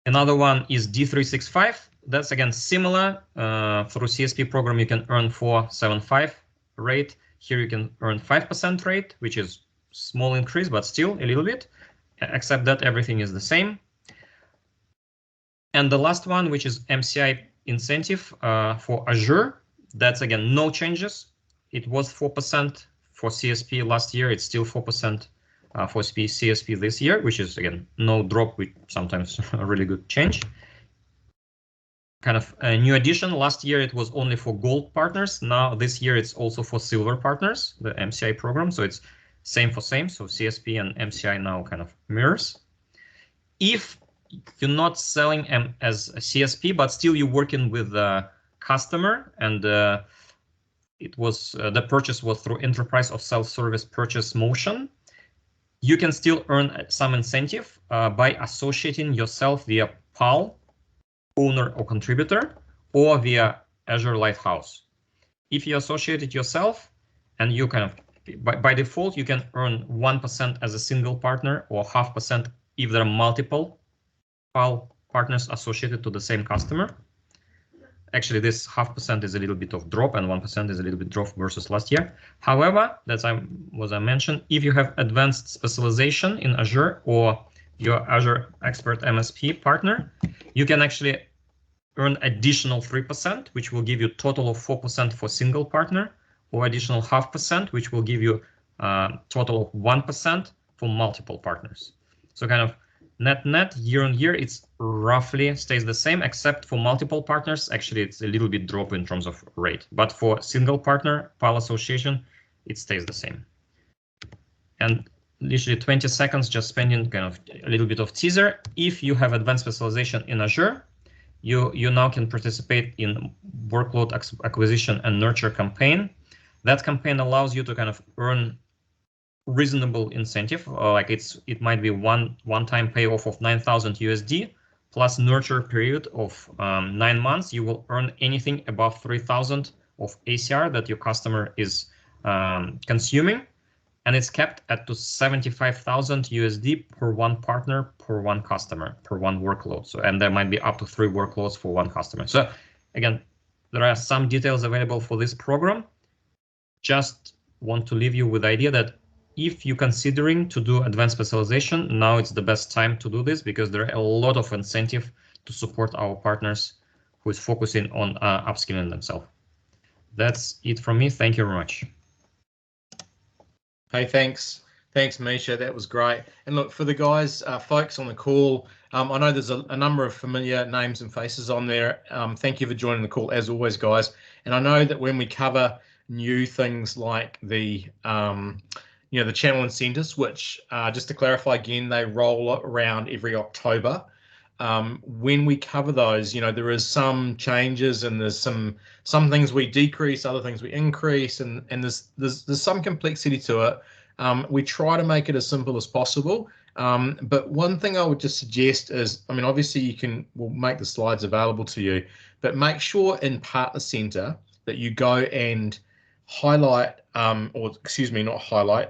Another one is D365. That's again similar. Through CSP program, you can earn 4.75 rate. Here you can earn 5% rate, which is small increase, but still a little bit, except that everything is the same. And the last one, which is MCI incentive for Azure. That's again, no changes. It was 4% for CSP last year. It's still 4% for CSP this year, which is again, no drop, with sometimes a really good change. Kind of a new addition. Last year, it was only for gold partners. Now this year, it's also for silver partners, the MCI program. So it's same for same. So CSP and MCI now kind of mirrors. If you're not selling as a CSP, but still you're working with the customer and it was the purchase was through enterprise of self-service purchase motion, you can still earn some incentive by associating yourself via PAL, owner or contributor, or via Azure Lighthouse. If you associate it yourself and you kind of, by default, you can earn 1% as a single partner or 0.5% if there are multiple PAL partners associated to the same customer. Actually, this 0.5% is a little bit of drop and 1% is a little bit drop versus last year. However, that's what I mentioned, if you have advanced specialization in Azure or your Azure Expert MSP partner, you can actually earn additional 3%, which will give you a total of 4% for single partner, or additional 0.5%, which will give you a total of 1% for multiple partners. So kind of net year on year, it's roughly stays the same, except for multiple partners. Actually, it's a little bit drop in terms of rate, but for single partner PAL association, it stays the same. And literally 20 seconds, just spending kind of a little bit of teaser. If you have advanced specialization in Azure, you now can participate in workload acquisition and nurture campaign. That campaign allows you to kind of earn reasonable incentive, like it might be one-time payoff of 9,000 USD plus nurture period of 9 months. You will earn anything above 3,000 of ACR that your customer is consuming, and it's capped at to 75,000 USD per one partner, per one customer, per one workload. So, and there might be up to 3 workloads for one customer. So again, there are some details available for this program. Just want to leave you with the idea that if you're considering to do advanced specialization, now it's the best time to do this, because there are a lot of incentive to support our partners who is focusing on upskilling themselves. That's it from me. Thank you very much. Hey, thanks, Misha. That was great. And look, for the guys, folks on the call, I know there's a number of familiar names and faces on there. Thank you for joining the call as always, guys. And I know that when we cover new things like the the channel incentives, which just to clarify again, they roll around every October. When we cover those, there is some changes and there's some things we decrease, other things we increase, and there's some complexity to it. We try to make it as simple as possible. But one thing I would just suggest is, I mean, obviously we'll make the slides available to you, but make sure in Partner Center that you go and highlight, or excuse me, not highlight,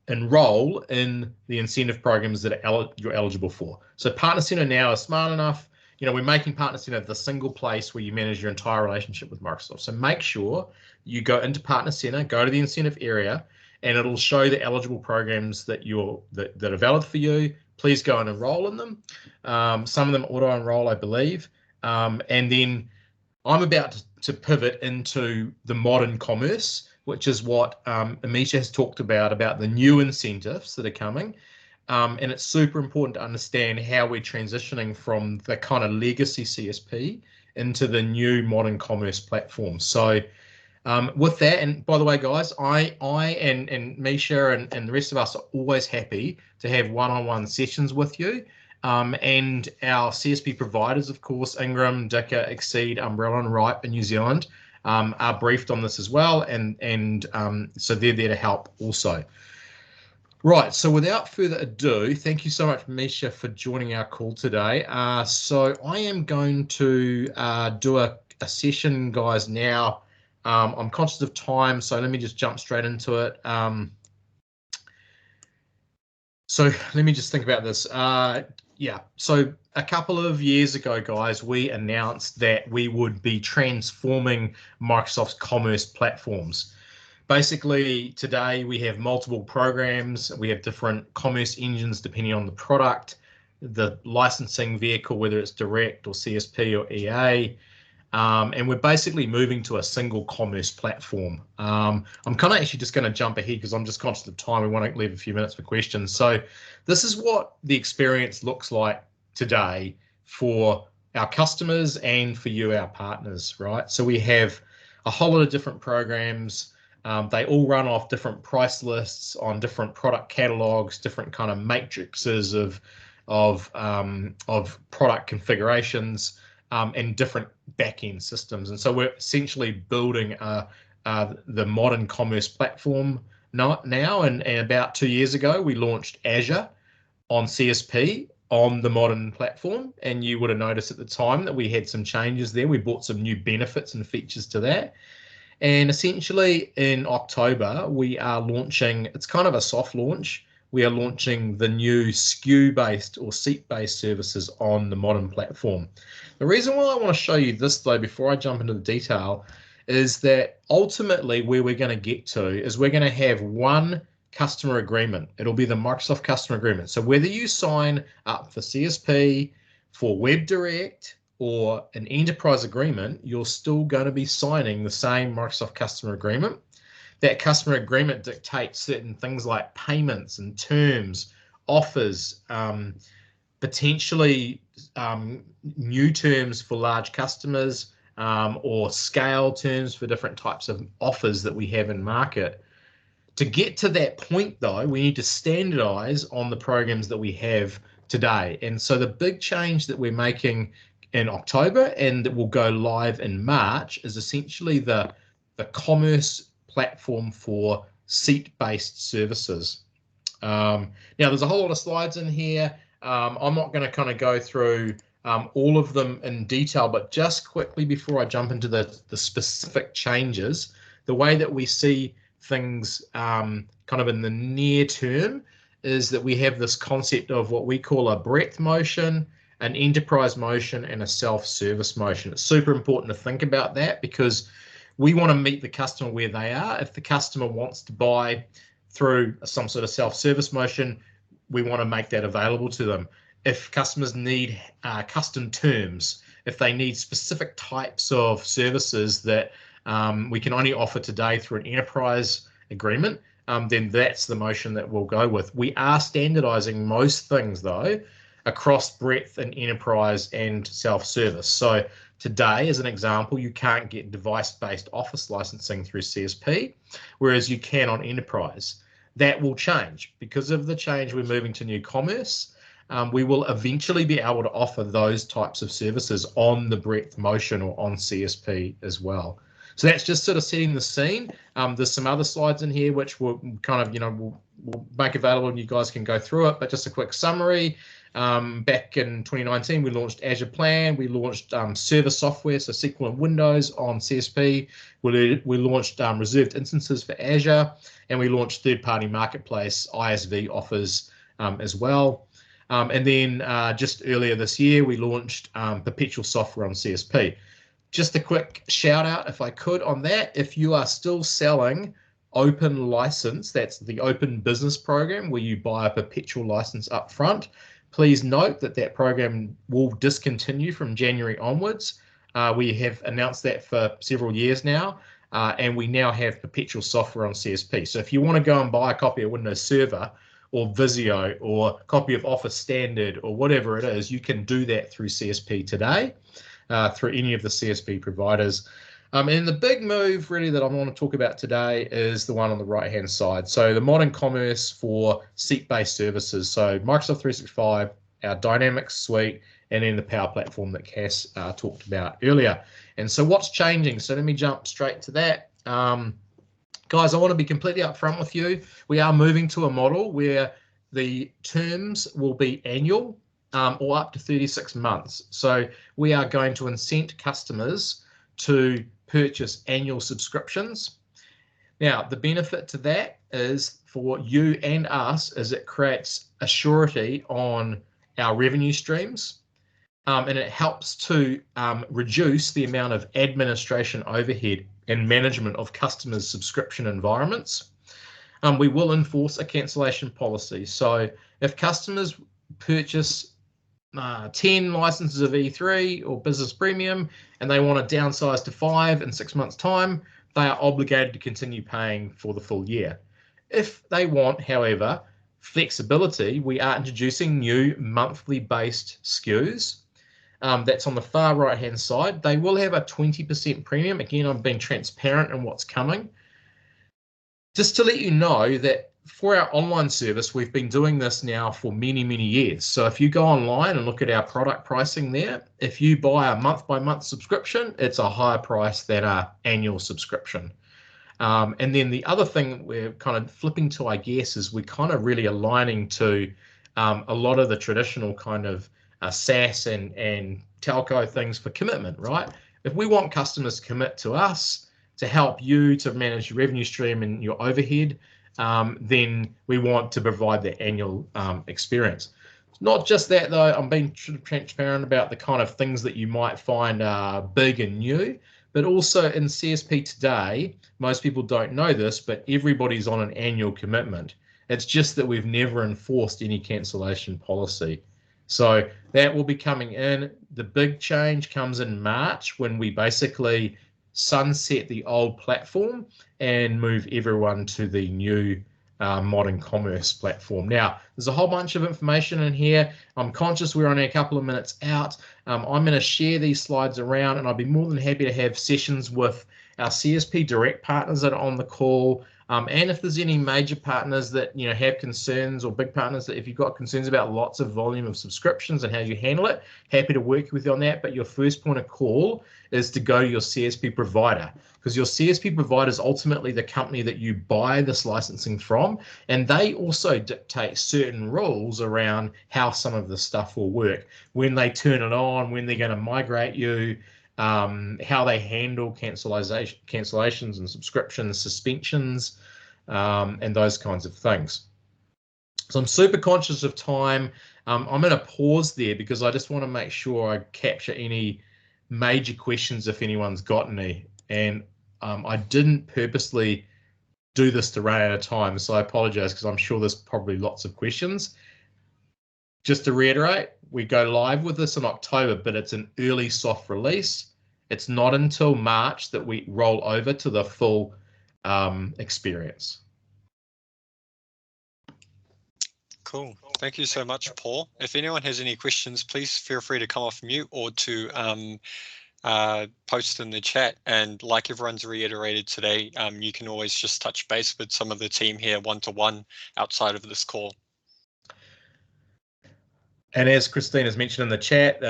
enroll in the incentive programs that you're eligible for. So Partner Center now is smart enough. We're making Partner Center the single place where you manage your entire relationship with Microsoft. So make sure you go into Partner Center, go to the incentive area, and it'll show the eligible programs that are valid for you. Please go and enroll in them. Some of them auto enroll, I believe. And then I'm about to pivot into the modern commerce, which is what Amisha has talked about the new incentives that are coming. And it's super important to understand how we're transitioning from the kind of legacy CSP into the new modern commerce platform. So with that, and by the way, guys, I and Misha and the rest of us are always happy to have one-on-one sessions with you. And our CSP providers, of course, Ingram, Dicker, Exceed, Umbrella, and Ripe in New Zealand are briefed on this as well, and so they're there to help also. Right, so without further ado, thank you so much, Misha, for joining our call today. So I am going to do a session, guys, now. I'm conscious of time, so let me just jump straight into it. So let me just think about this. Yeah, so a couple of years ago, guys, we announced that we would be transforming Microsoft's commerce platforms. Basically, today we have multiple programs. We have different commerce engines depending on the product, the licensing vehicle, whether it's direct or CSP or EA. And we're basically moving to a single commerce platform. I'm kind of actually just going to jump ahead because I'm just conscious of time. We want to leave a few minutes for questions. So this is what the experience looks like today for our customers and for you, our partners, right? So we have a whole lot of different programs. They all run off different price lists on different product catalogs, different kind of matrices of product configurations. And different back-end systems. And so we're essentially building the modern commerce platform now. And about 2 years ago, we launched Azure on CSP on the modern platform. And you would have noticed at the time that we had some changes there. We brought some new benefits and features to that. And essentially in October, we are launching, it's kind of a soft launch. We are launching the new SKU-based or seat-based services on the modern platform. The reason why I want to show you this, though, before I jump into the detail, is that ultimately where we're going to get to is we're going to have one customer agreement. It'll be the Microsoft customer agreement. So whether you sign up for CSP, for WebDirect, or an enterprise agreement, you're still going to be signing the same Microsoft customer agreement. That customer agreement dictates certain things like payments and terms, offers, potentially new terms for large customers, or scale terms for different types of offers that we have in market. To get to that point, though, we need to standardize on the programs that we have today. And so the big change that we're making in October and that will go live in March is essentially the commerce platform for seat-based services. Now, there's a whole lot of slides in here. I'm not going to kind of go through all of them in detail, but just quickly before I jump into the specific changes, the way that we see things kind of in the near term is that we have this concept of what we call a breadth motion, an enterprise motion, and a self-service motion. It's super important to think about that because we want to meet the customer where they are. If the customer wants to buy through some sort of self-service motion, we want to make that available to them. If customers need custom terms, if they need specific types of services that we can only offer today through an enterprise agreement, then that's the motion that we'll go with. We are standardizing most things, though, across breadth and enterprise and self-service. So today, as an example, you can't get device-based Office licensing through CSP, whereas you can on enterprise. That will change. Because of the change we're moving to new commerce, we will eventually be able to offer those types of services on the breadth motion or on CSP as well. So that's just sort of setting the scene. There's some other slides in here which we'll kind of, we'll make available and you guys can go through it, but just a quick summary. Back in 2019, we launched Azure Plan. We launched server software, so SQL and Windows on CSP. We launched reserved instances for Azure, and we launched third-party marketplace ISV offers as well. And then just earlier this year, we launched perpetual software on CSP. Just a quick shout out, if I could, on that. If you are still selling open license, that's the open business program where you buy a perpetual license up front, please note that that program will discontinue from January onwards. We have announced that for several years now, and we now have perpetual software on CSP. So if you want to go and buy a copy of Windows Server or Visio or a copy of Office Standard or whatever it is, you can do that through CSP today, through any of the CSP providers. And the big move really that I want to talk about today is the one on the right hand side. So the modern commerce for seat-based services. So Microsoft 365, our Dynamics suite, and then the Power Platform that Cass talked about earlier. And so what's changing? So let me jump straight to that. Guys, I want to be completely upfront with you. We are moving to a model where the terms will be annual or up to 36 months. So we are going to incent customers to purchase annual subscriptions. Now, the benefit to that is for you and us is it creates a surety on our revenue streams, and it helps to reduce the amount of administration overhead and management of customers' subscription environments. We will enforce a cancellation policy. So if customers purchase 10 licenses of E3 or Business Premium and they want to downsize to 5 in 6 months' time, they are obligated to continue paying for the full year. If they want, however, flexibility, we are introducing new monthly based SKUs. That's on the far right hand side. They will have a 20% premium. Again, I'm being transparent in what's coming. Just to let you know that for our online service, we've been doing this now for many, many years. So if you go online and look at our product pricing there, if you buy a month-by-month subscription, it's a higher price than an annual subscription. And then the other thing we're kind of flipping to, I guess, is we're kind of really aligning to a lot of the traditional kind of SaaS and telco things for commitment, right? If we want customers to commit to us to help you to manage your revenue stream and your overhead, then we want to provide the annual experience. Not just that though, I'm being transparent about the kind of things that you might find are big and new, but also in CSP today, most people don't know this, but everybody's on an annual commitment. It's just that we've never enforced any cancellation policy. So that will be coming in. The big change comes in March when we basically sunset the old platform and move everyone to the new modern commerce platform. Now, there's a whole bunch of information in here. I'm conscious we're only a couple of minutes out. I'm going to share these slides around, and I'd be more than happy to have sessions with our CSP direct partners that are on the call. And if there's any major partners that have concerns, or big partners that if you've got concerns about lots of volume of subscriptions and how you handle it, happy to work with you on that. But your first point of call is to go to your CSP provider, because your CSP provider is ultimately the company that you buy this licensing from, and they also dictate certain rules around how some of the stuff will work, when they turn it on, when they're going to migrate you, how they handle cancellations and subscriptions, suspensions, and those kinds of things. So I'm super conscious of time. I'm going to pause there because I just want to make sure I capture any major questions if anyone's got any. And I didn't purposely do this to run out of time, so I apologize because I'm sure there's probably lots of questions. Just to reiterate, we go live with this in October, but it's an early soft release. It's not until March that we roll over to the full experience. Cool. Thank you so much, Paul. If anyone has any questions, please feel free to come off mute or to post in the chat. And like everyone's reiterated today, you can always just touch base with some of the team here one-to-one outside of this call. And as Christine has mentioned in the chat,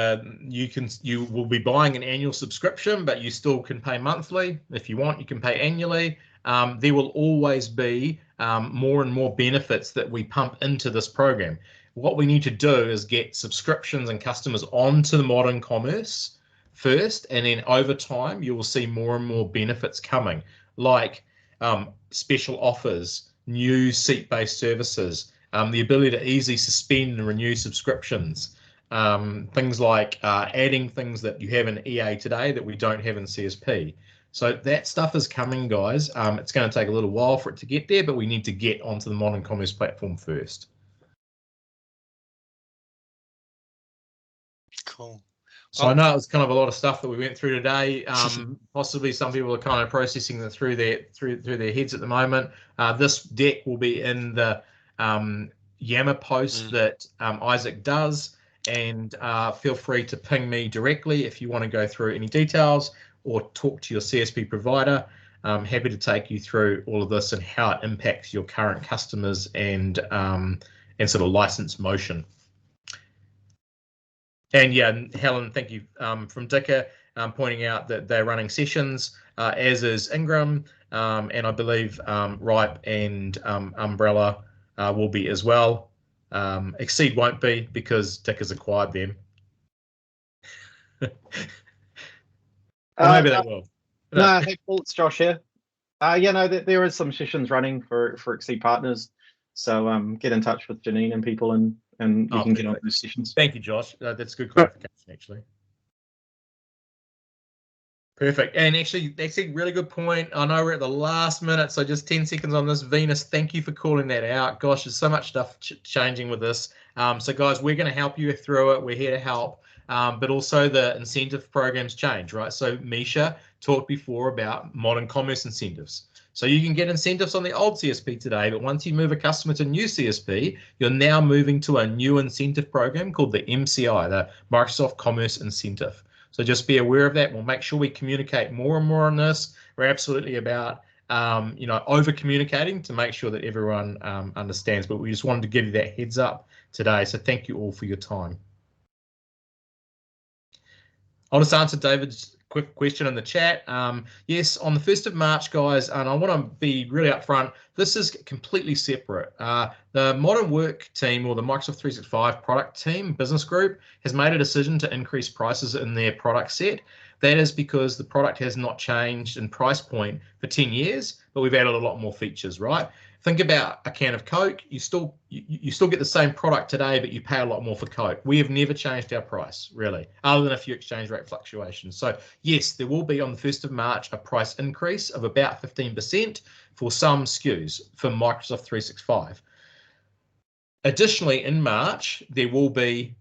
you will be buying an annual subscription, but you still can pay monthly. If you want, you can pay annually. There will always be more and more benefits that we pump into this program. What we need to do is get subscriptions and customers onto the modern commerce first, and then over time you will see more and more benefits coming, like special offers, new seat-based services, the ability to easily suspend and renew subscriptions, things like adding things that you have in EA today that we don't have in CSP. So that stuff is coming, guys. It's going to take a little while for it to get there, but we need to get onto the modern commerce platform first. Cool. So I know it was kind of a lot of stuff that we went through today. Possibly some people are kind of processing it through their heads at the moment. This deck will be in the Yammer post that Isaac does, and feel free to ping me directly if you want to go through any details or talk to your CSP provider. I'm happy to take you through all of this and how it impacts your current customers and sort of license motion. And yeah, Helen, thank you from Dicker pointing out that they're running sessions, as is Ingram, and I believe Ripe and Umbrella will be as well. Exceed won't be because Dicker's acquired them. Maybe they will. No, hey Paul, it's Josh here. Yeah, no, there is some sessions running for Exceed partners, so get in touch with Janine and people, and we can get on those sessions. Thank you, Josh. That's good clarification, actually. Perfect. And actually, that's a really good point. I know we're at the last minute, so just 10 seconds on this. Venus, thank you for calling that out. Gosh, there's so much stuff changing with this. So guys, we're going to help you through it. We're here to help. But also the incentive programs change, right? So Misha talked before about modern commerce incentives. So you can get incentives on the old CSP today, but once you move a customer to new CSP, you're now moving to a new incentive program called the MCI, the Microsoft Commerce Incentive. So just be aware of that. We'll make sure we communicate more and more on this. We're absolutely about over communicating to make sure that everyone understands, but we just wanted to give you that heads up today. So thank you all for your time. I'll just answer David's quick question in the chat. Yes, on the 1st of March, guys, and I want to be really upfront, this is completely separate. The Modern Work team, or the Microsoft 365 product team, business group, has made a decision to increase prices in their product set. That is because the product has not changed in price point for 10 years, but we've added a lot more features, right? Think about a can of Coke. You still get the same product today, but you pay a lot more for Coke. We have never changed our price, really, other than a few exchange rate fluctuations. So yes, there will be on the 1st of March a price increase of about 15% for some SKUs for Microsoft 365. Additionally, in March, there will be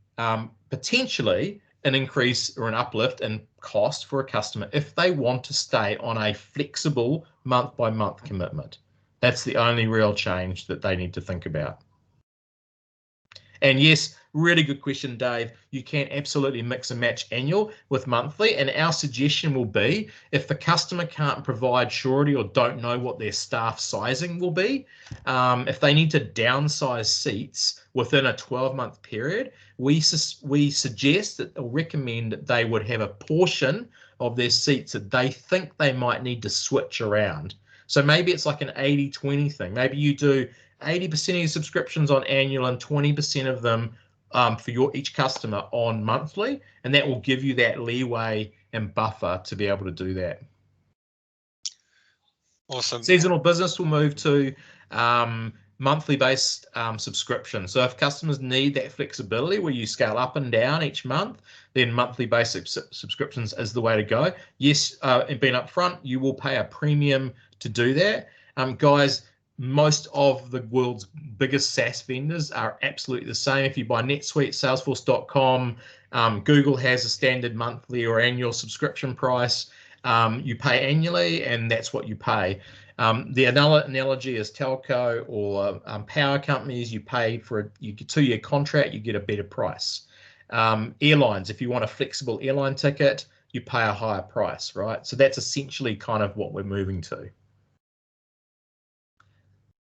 potentially an increase or an uplift in cost for a customer if they want to stay on a flexible month-by-month commitment. That's the only real change that they need to think about. And yes, really good question, Dave. You can absolutely mix and match annual with monthly. And our suggestion will be, if the customer can't provide surety or don't know what their staff sizing will be, if they need to downsize seats within a 12-month period, we suggest that or recommend that they would have a portion of their seats that they think they might need to switch around. So maybe it's like an 80-20 thing. Maybe you do 80% of your subscriptions on annual and 20% of them for each customer on monthly, and that will give you that leeway and buffer to be able to do that. Awesome. Seasonal business will move to monthly based subscription. So if customers need that flexibility where you scale up and down each month, then monthly basic subscriptions is the way to go. Yes, and being upfront, you will pay a premium to do that. Guys, most of the world's biggest SaaS vendors are absolutely the same. If you buy NetSuite, Salesforce.com, Google has a standard monthly or annual subscription price. You pay annually, and that's what you pay. The analogy is telco or power companies. You pay for a 2-year contract, you get a better price. Airlines, if you want a flexible airline ticket, you pay a higher price, right? So that's essentially kind of what we're moving to.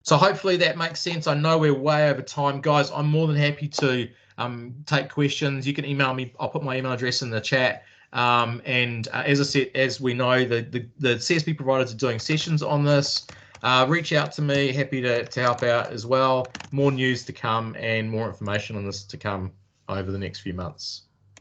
So hopefully that makes sense. I know we're way over time, guys. I'm more than happy to take questions. You can email me. I'll put my email address in the chat. And as I said, as we know, the CSP providers are doing sessions on this. Reach out to me. Happy to help out as well. More news to come and more information on this to come over the next few months.